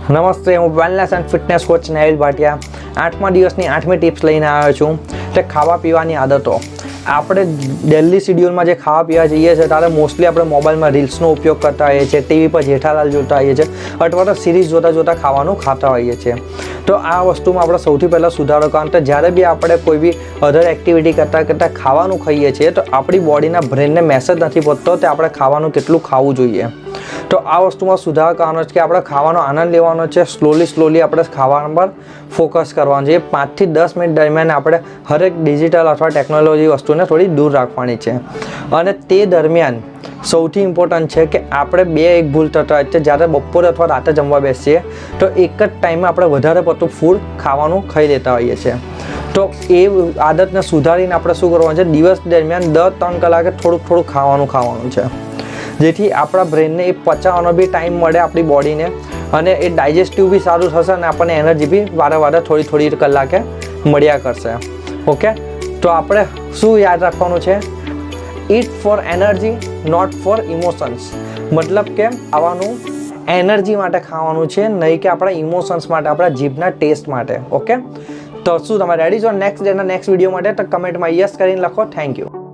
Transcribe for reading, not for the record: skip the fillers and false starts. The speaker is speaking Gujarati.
નમસ્તે, હું wellness and fitness coach Nevil Bhatia 8મા દિવસની 8મી ટિપ્સ લઈને આવ્યો છું. તે ખાવા પીવાની આદતો. આપણે ડેલી શિડ્યુલમાં જે ખાવા પીવા જઈએ છીએ ત્યારે મોસ્ટલી આપણે મોબાઈલમાં રીલ્સનો ઉપયોગ કરતા હોઈએ છીએ, ટીવી પર જેઠાલાલ જોતા હોઈએ છીએ અથવા તો સિરીઝ જોતાં ખાવાનું ખાતા હોઈએ છીએ. તો આ વસ્તુમાં આપણે સૌથી પહેલાં સુધારો કારણ કે જ્યારે બી આપણે કોઈ બી અધર એક્ટિવિટી કરતાં ખાવાનું ખાઈએ છીએ તો આપણી બોડીના બ્રેનને મેસેજ નથી પહોંચતો કે આપણે ખાવાનું કેટલું ખાવું જોઈએ. તો આ વસ્તુમાં સુધાર કરવાનો છે કે આપણે ખાવાનો આનંદ લેવાનો છે. સ્લોલી આપણે ખાવા પર ફોકસ કરવાનું છે. 5 થી 10 મિનિટ દરમિયાન આપણે હરેક ડિજિટલ અથવા ટેકનોલોજી વસ્તુને થોડી દૂર રાખવાની છે. અને તે દરમિયાન સૌથી ઇમ્પોર્ટન્ટ છે કે આપણે એક ભૂલ થતા હોય છે. જ્યારે બપોરે અથવા રાતે જમવા બેસીએ તો એક જ ટાઈમે આપણે વધારે પડતું ફૂડ ખાવાનું ખાઈ લેતા હોઈએ છીએ. તો એ આદતને સુધારીને આપણે શું કરવાનું છે, દિવસ દરમિયાન દર 3 કલાકે થોડુંક ખાવાનું છે, જેથી આપણા બ્રેનને એ પચાવવાનો બી ટાઈમ મળે આપણી બોડીને, અને એ ડાયજેસ્ટિવ બી સારું થશે અને આપણને એનર્જી બી વારે થોડી કલાકે મળ્યા કરશે. ઓકે, તો આપણે શું યાદ રાખવાનું છે, eat for energy not for emotions. મતલબ કે ખાવાનું એનર્જી માટે ખાવાનું છે, નહીં કે આપણા ઇમોશન્સ માટે, આપણા જીભના ટેસ્ટ માટે. ઓકે, તો શું તમે રેડી છો નેક્સ્ટ વિડીયો માટે? તો કમેન્ટમાં યસ કરીને લખો. Thank you.